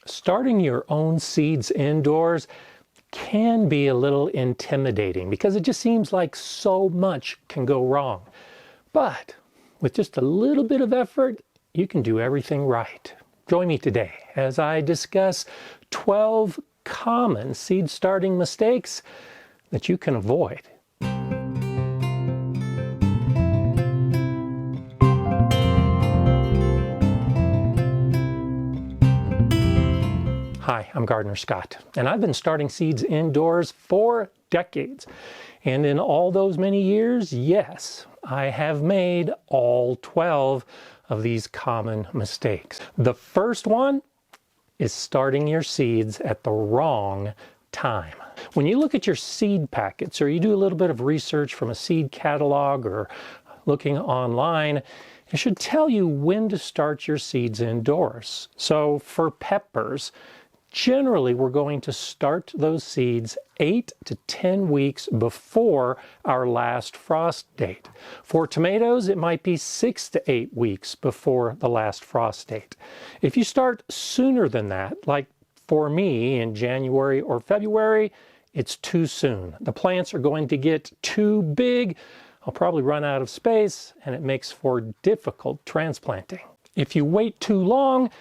Starting your own seeds indoors can be a little intimidating because it just seems like so much can go wrong. But with just a little bit of effort, you can do everything right. Join me today as I discuss 12 common seed starting mistakes that you can avoid. Hi, I'm Gardener Scott, and I've been starting seeds indoors for decades. And in all those many years, yes, I have made all 12 of these common mistakes. The first one is starting your seeds at the wrong time. When you look at your seed packets, or you do a little bit of research from a seed catalog or looking online, it should tell you when to start your seeds indoors. So for peppers, generally, we're going to start those seeds 8 to 10 weeks before our last frost date. For tomatoes, it might be 6 to 8 weeks before the last frost date. If you start sooner than that, like for me in January or February, it's too soon. The plants are going to get too big. I'll probably run out of space, and it makes for difficult transplanting. If you wait too long,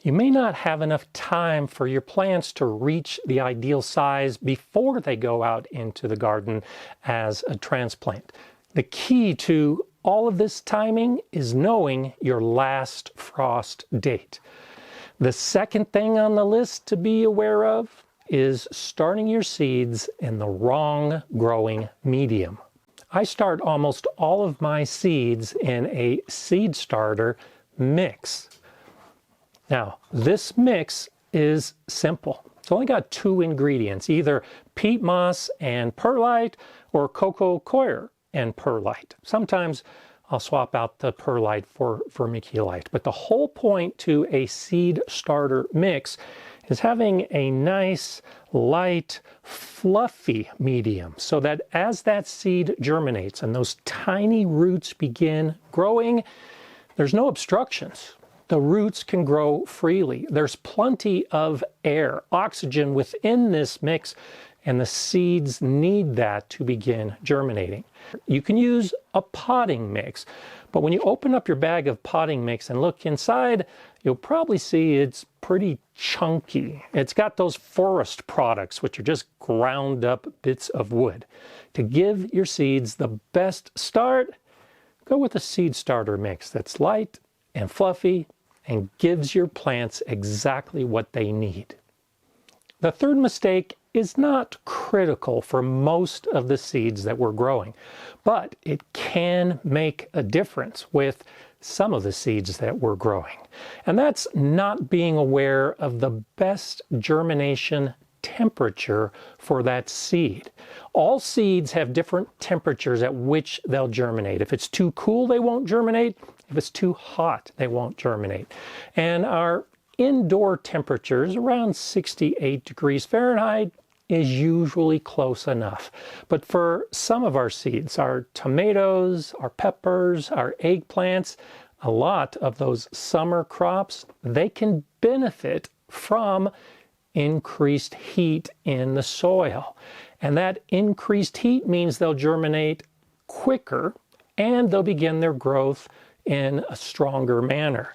you may not have enough time for your plants to reach the ideal size before they go out into the garden as a transplant. The key to all of this timing is knowing your last frost date. The second thing on the list to be aware of is starting your seeds in the wrong growing medium. I start almost all of my seeds in a seed starter mix. Now, this mix is simple. It's only got 2 ingredients, either peat moss and perlite or coco coir and perlite. Sometimes I'll swap out the perlite for vermiculite. But the whole point to a seed starter mix is having a nice, light, fluffy medium so that as that seed germinates and those tiny roots begin growing, there's no obstructions. The roots can grow freely. There's plenty of air, oxygen within this mix, and the seeds need that to begin germinating. You can use a potting mix, but when you open up your bag of potting mix and look inside, you'll probably see it's pretty chunky. It's got those forest products, which are just ground up bits of wood. To give your seeds the best start, go with a seed starter mix that's light and fluffy and gives your plants exactly what they need. The third mistake is not critical for most of the seeds that we're growing, but it can make a difference with some of the seeds that we're growing. And that's not being aware of the best germination temperature for that seed. All seeds have different temperatures at which they'll germinate. If it's too cool, they won't germinate. If it's too hot, they won't germinate. And our indoor temperatures, around 68 degrees Fahrenheit, is usually close enough. But for some of our seeds, our tomatoes, our peppers, our eggplants, a lot of those summer crops, they can benefit from increased heat in the soil. And that increased heat means they'll germinate quicker and they'll begin their growth in a stronger manner.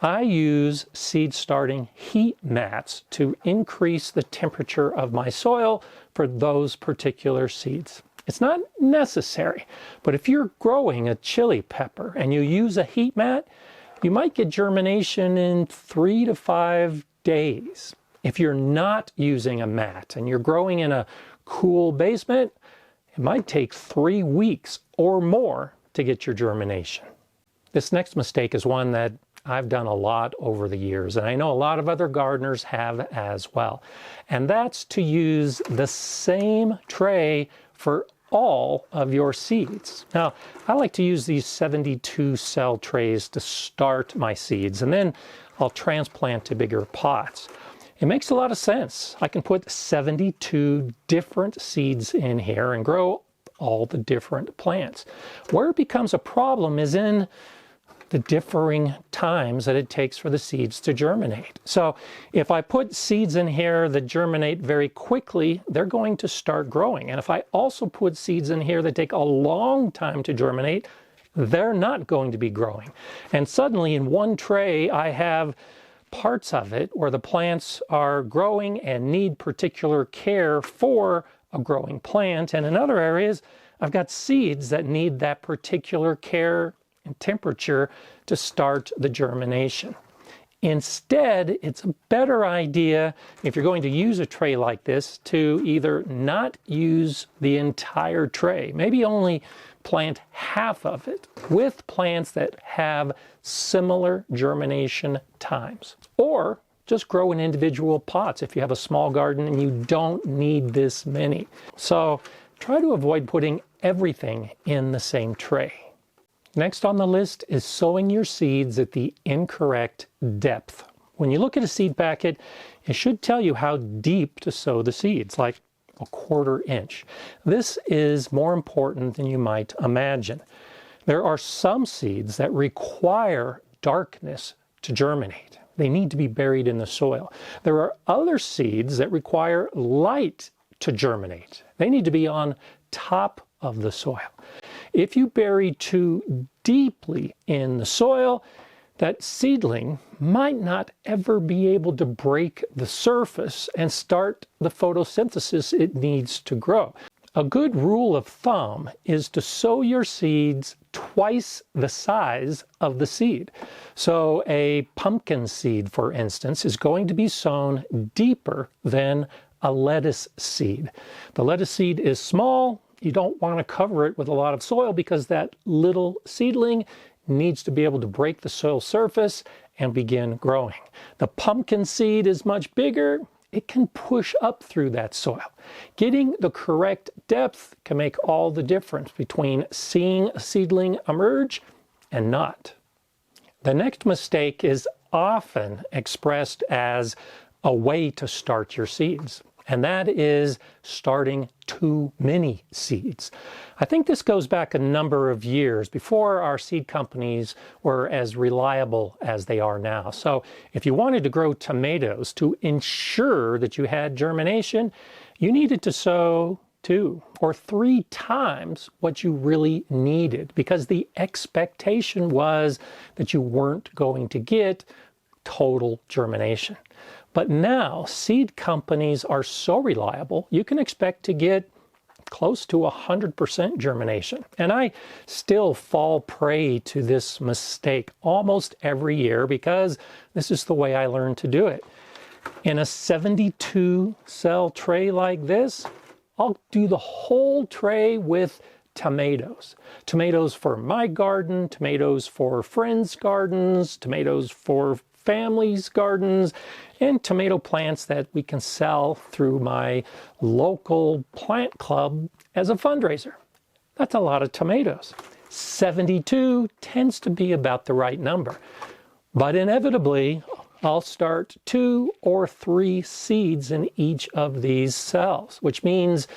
I use seed starting heat mats to increase the temperature of my soil for those particular seeds. It's not necessary, but if you're growing a chili pepper and you use a heat mat, you might get germination in 3 to 5 days. If you're not using a mat and you're growing in a cool basement, it might take 3 weeks or more to get your germination. This next mistake is one that I've done a lot over the years, and I know a lot of other gardeners have as well. And that's to use the same tray for all of your seeds. Now, I like to use these 72 cell trays to start my seeds, and then I'll transplant to bigger pots. It makes a lot of sense. I can put 72 different seeds in here and grow all the different plants. Where it becomes a problem is in the differing times that it takes for the seeds to germinate. So if I put seeds in here that germinate very quickly, they're going to start growing. And if I also put seeds in here that take a long time to germinate, they're not going to be growing. And suddenly in one tray, I have parts of it where the plants are growing and need particular care for a growing plant. And in other areas, I've got seeds that need that particular care and temperature to start the germination. Instead, it's a better idea, if you're going to use a tray like this, to either not use the entire tray, maybe only plant half of it with plants that have similar germination times. Or just grow in individual pots if you have a small garden and you don't need this many. So try to avoid putting everything in the same tray. Next on the list is sowing your seeds at the incorrect depth. When you look at a seed packet, it should tell you how deep to sow the seeds, like a 1/4 inch. This is more important than you might imagine. There are some seeds that require darkness to germinate. They need to be buried in the soil. There are other seeds that require light to germinate. They need to be on top of the soil. If you bury too deeply in the soil, that seedling might not ever be able to break the surface and start the photosynthesis it needs to grow. A good rule of thumb is to sow your seeds twice the size of the seed. So a pumpkin seed, for instance, is going to be sown deeper than a lettuce seed. The lettuce seed is small. You don't want to cover it with a lot of soil because that little seedling needs to be able to break the soil surface and begin growing. The pumpkin seed is much bigger. It can push up through that soil. Getting the correct depth can make all the difference between seeing a seedling emerge and not. The next mistake is often expressed as a way to start your seeds, and that is starting too many seeds. I think this goes back a number of years before our seed companies were as reliable as they are now. So if you wanted to grow tomatoes, to ensure that you had germination, you needed to sow 2 or 3 times what you really needed, because the expectation was that you weren't going to get total germination. But now seed companies are so reliable, you can expect to get close to 100% germination. And I still fall prey to this mistake almost every year because this is the way I learned to do it. In a 72 cell tray like this, I'll do the whole tray with tomatoes. Tomatoes for my garden, tomatoes for friends' gardens, tomatoes for families' gardens, and tomato plants that we can sell through my local plant club as a fundraiser. That's a lot of tomatoes. 72 tends to be about the right number. But inevitably, I'll start 2 or 3 seeds in each of these cells, which means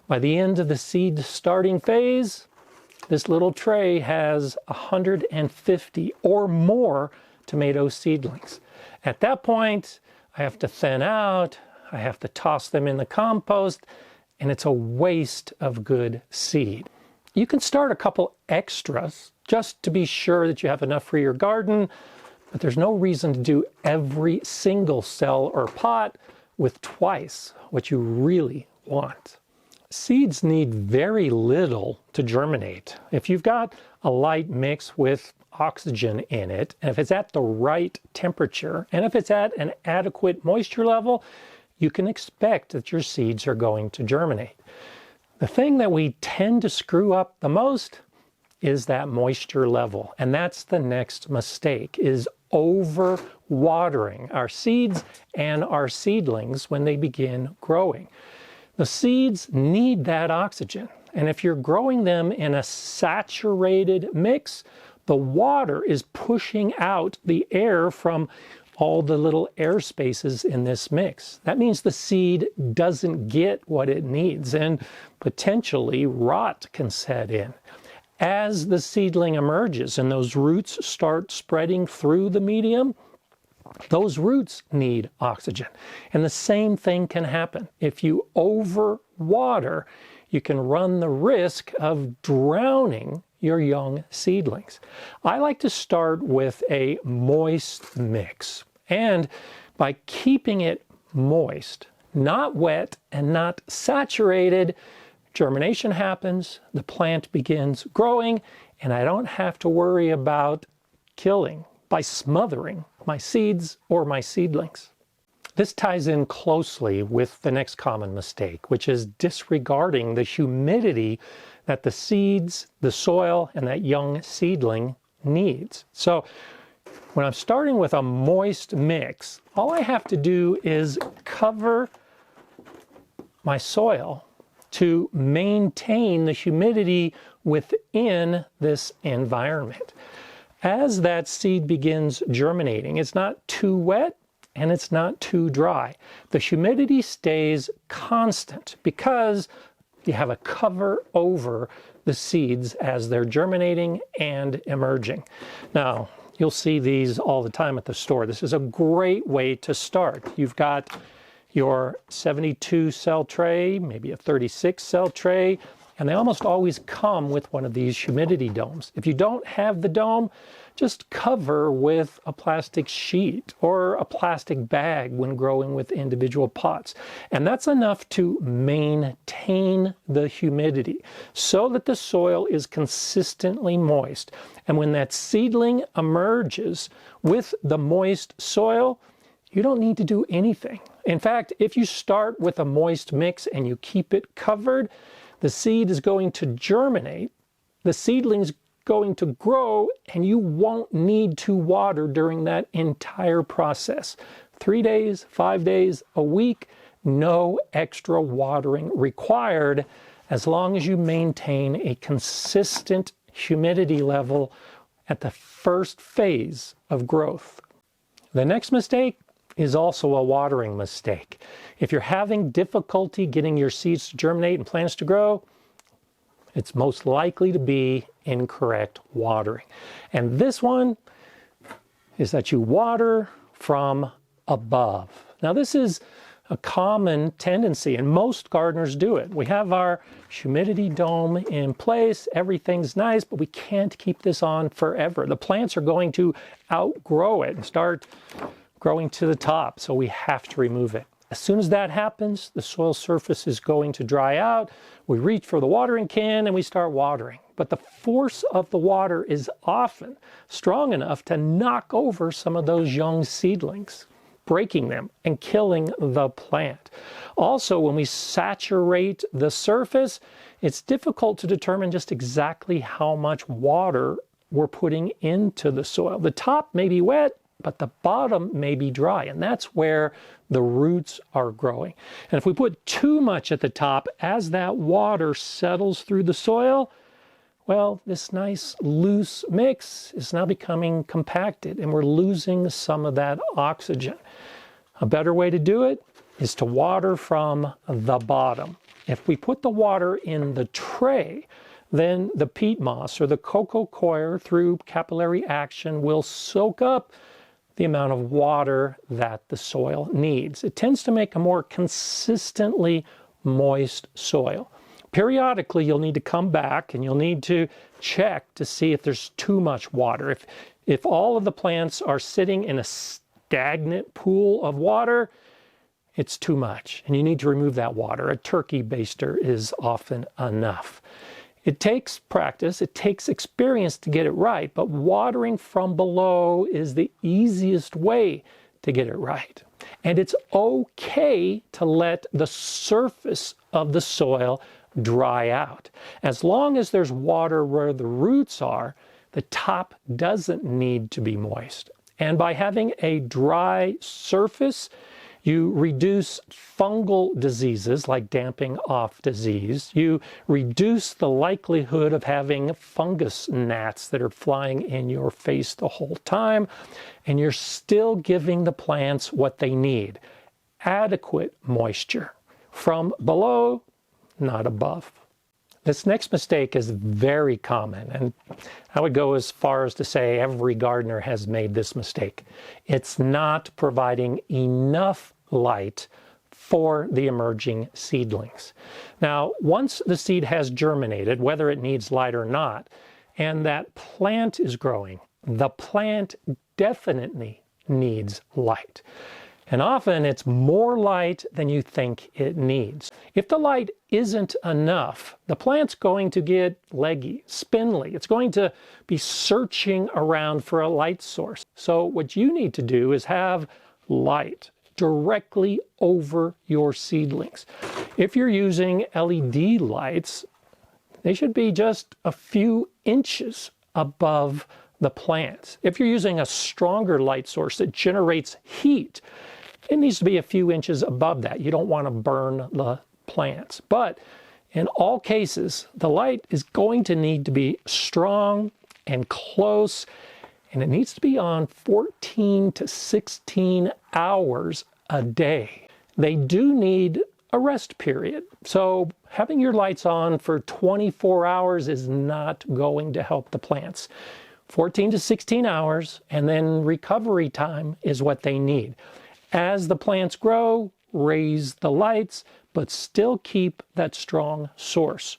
by the end of the seed starting phase, this little tray has 150 or more tomato seedlings. At that point, I have to thin out, I have to toss them in the compost, and it's a waste of good seed. You can start a couple extras just to be sure that you have enough for your garden, but there's no reason to do every single cell or pot with twice what you really want. Seeds need very little to germinate. If you've got a light mix with oxygen in it, and if it's at the right temperature, and if it's at an adequate moisture level, you can expect that your seeds are going to germinate. The thing that we tend to screw up the most is that moisture level, and that's the next mistake, is over watering our seeds and our seedlings when they begin growing. The seeds need that oxygen, and if you're growing them in a saturated mix, the water is pushing out the air from all the little air spaces in this mix. That means the seed doesn't get what it needs, and potentially rot can set in. As the seedling emerges and those roots start spreading through the medium, those roots need oxygen. And the same thing can happen. If you overwater, you can run the risk of drowning your young seedlings. I like to start with a moist mix. And by keeping it moist, not wet and not saturated, germination happens, the plant begins growing, and I don't have to worry about killing by smothering my seeds or my seedlings. This ties in closely with the next common mistake, which is disregarding the humidity that the seeds, the soil, and that young seedling needs. So when I'm starting with a moist mix, all I have to do is cover my soil to maintain the humidity within this environment. As that seed begins germinating, it's not too wet and it's not too dry. The humidity stays constant because you have a cover over the seeds as they're germinating and emerging. Now, you'll see these all the time at the store. This is a great way to start. You've got your 72 cell tray, maybe a 36 cell tray, and they almost always come with one of these humidity domes. If you don't have the dome, just cover with a plastic sheet or a plastic bag when growing with individual pots. And that's enough to maintain the humidity so that the soil is consistently moist. And when that seedling emerges with the moist soil, you don't need to do anything. In fact, if you start with a moist mix and you keep it covered, the seed is going to germinate, the seedling's going to grow, and you won't need to water during that entire process. 3 days, 5 days, a week, no extra watering required as long as you maintain a consistent humidity level at the first phase of growth. The next mistake is also a watering mistake. If you're having difficulty getting your seeds to germinate and plants to grow, it's most likely to be incorrect watering. And this one is that you water from above. Now, this is a common tendency, and most gardeners do it. We have our humidity dome in place, everything's nice, but we can't keep this on forever. The plants are going to outgrow it and start growing to the top, so we have to remove it. As soon as that happens, the soil surface is going to dry out. We reach for the watering can and we start watering. But the force of the water is often strong enough to knock over some of those young seedlings, breaking them and killing the plant. Also, when we saturate the surface, it's difficult to determine just exactly how much water we're putting into the soil. The top may be wet, but the bottom may be dry, and that's where the roots are growing. And if we put too much at the top, as that water settles through the soil, well, this nice loose mix is now becoming compacted, and we're losing some of that oxygen. A better way to do it is to water from the bottom. If we put the water in the tray, then the peat moss or the cocoa coir, through capillary action, will soak up the amount of water that the soil needs. It tends to make a more consistently moist soil. Periodically, you'll need to come back and you'll need to check to see if there's too much water. If all of the plants are sitting in a stagnant pool of water, it's too much, and you need to remove that water. A turkey baster is often enough. It takes practice, it takes experience to get it right, but watering from below is the easiest way to get it right. And it's okay to let the surface of the soil dry out. As long as there's water where the roots are, the top doesn't need to be moist. And by having a dry surface, you reduce fungal diseases like damping off disease. You reduce the likelihood of having fungus gnats that are flying in your face the whole time. And you're still giving the plants what they need: adequate moisture from below, not above. This next mistake is very common, and I would go as far as to say every gardener has made this mistake. It's not providing enough light for the emerging seedlings. Now, once the seed has germinated, whether it needs light or not, and that plant is growing, the plant definitely needs light. And often it's more light than you think it needs. If the light isn't enough, the plant's going to get leggy, spindly. It's going to be searching around for a light source. So what you need to do is have light directly over your seedlings. If you're using LED lights, they should be just a few inches above the plants. If you're using a stronger light source that generates heat, it needs to be a few inches above that. You don't want to burn the plants. But in all cases, the light is going to need to be strong and close, and it needs to be on 14 to 16 hours a day. They do need a rest period. So having your lights on for 24 hours is not going to help the plants. 14 to 16 hours, and then recovery time is what they need. As the plants grow, raise the lights, but still keep that strong source.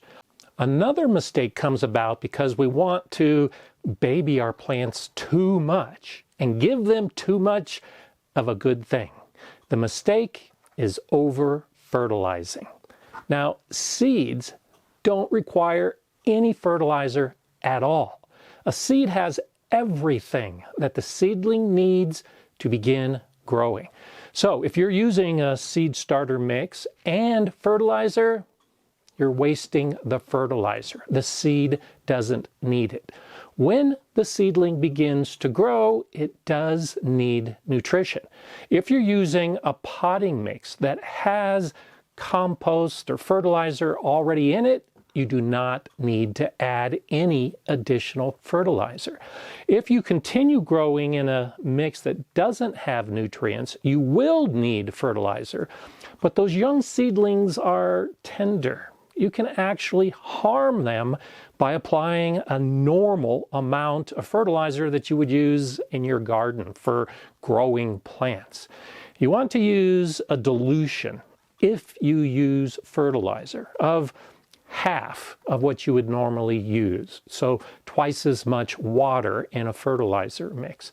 Another mistake comes about because we want to baby our plants too much and give them too much of a good thing. The mistake is over-fertilizing. Now, seeds don't require any fertilizer at all. A seed has everything that the seedling needs to begin growing. So if you're using a seed starter mix and fertilizer, you're wasting the fertilizer. The seed doesn't need it. When the seedling begins to grow, it does need nutrition. If you're using a potting mix that has compost or fertilizer already in it, you do not need to add any additional fertilizer. If you continue growing in a mix that doesn't have nutrients, you will need fertilizer. But those young seedlings are tender. You can actually harm them by applying a normal amount of fertilizer that you would use in your garden for growing plants. You want to use a dilution, if you use fertilizer, of half of what you would normally use. So twice as much water in a fertilizer mix.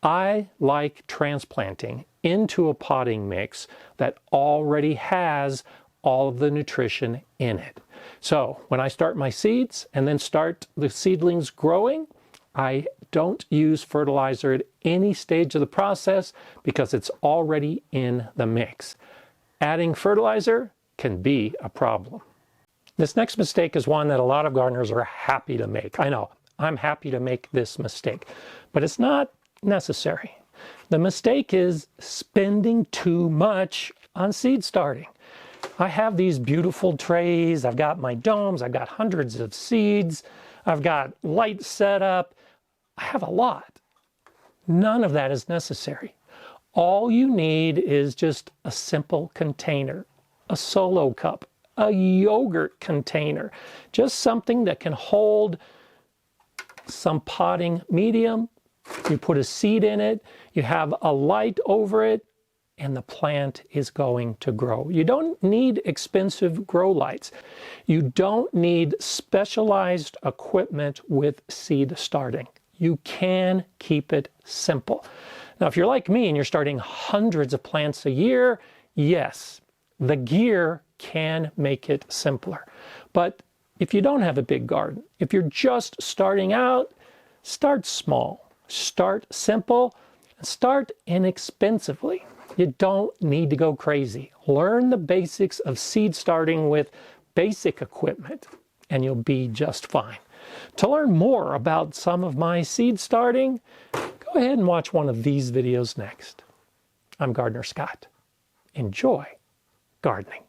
I like transplanting into a potting mix that already has all of the nutrition in it. So when I start my seeds and then start the seedlings growing, I don't use fertilizer at any stage of the process because it's already in the mix. Adding fertilizer can be a problem. This next mistake is one that a lot of gardeners are happy to make. I know, I'm happy to make this mistake, but it's not necessary. The mistake is spending too much on seed starting. I have these beautiful trays, I've got my domes, I've got hundreds of seeds, I've got light set up, I have a lot. None of that is necessary. All you need is just a simple container, a solo cup, a yogurt container, just something that can hold some potting medium. You put a seed in it, you have a light over it, and the plant is going to grow. You don't need expensive grow lights. You don't need specialized equipment with seed starting. You can keep it simple. Now, if you're like me and you're starting hundreds of plants a year, yes, the gear can make it simpler. But if you don't have a big garden, if you're just starting out, start small, start simple, and start inexpensively. You don't need to go crazy. Learn the basics of seed starting with basic equipment, and you'll be just fine. To learn more about some of my seed starting, go ahead and watch one of these videos next. I'm Gardener Scott. Enjoy gardening.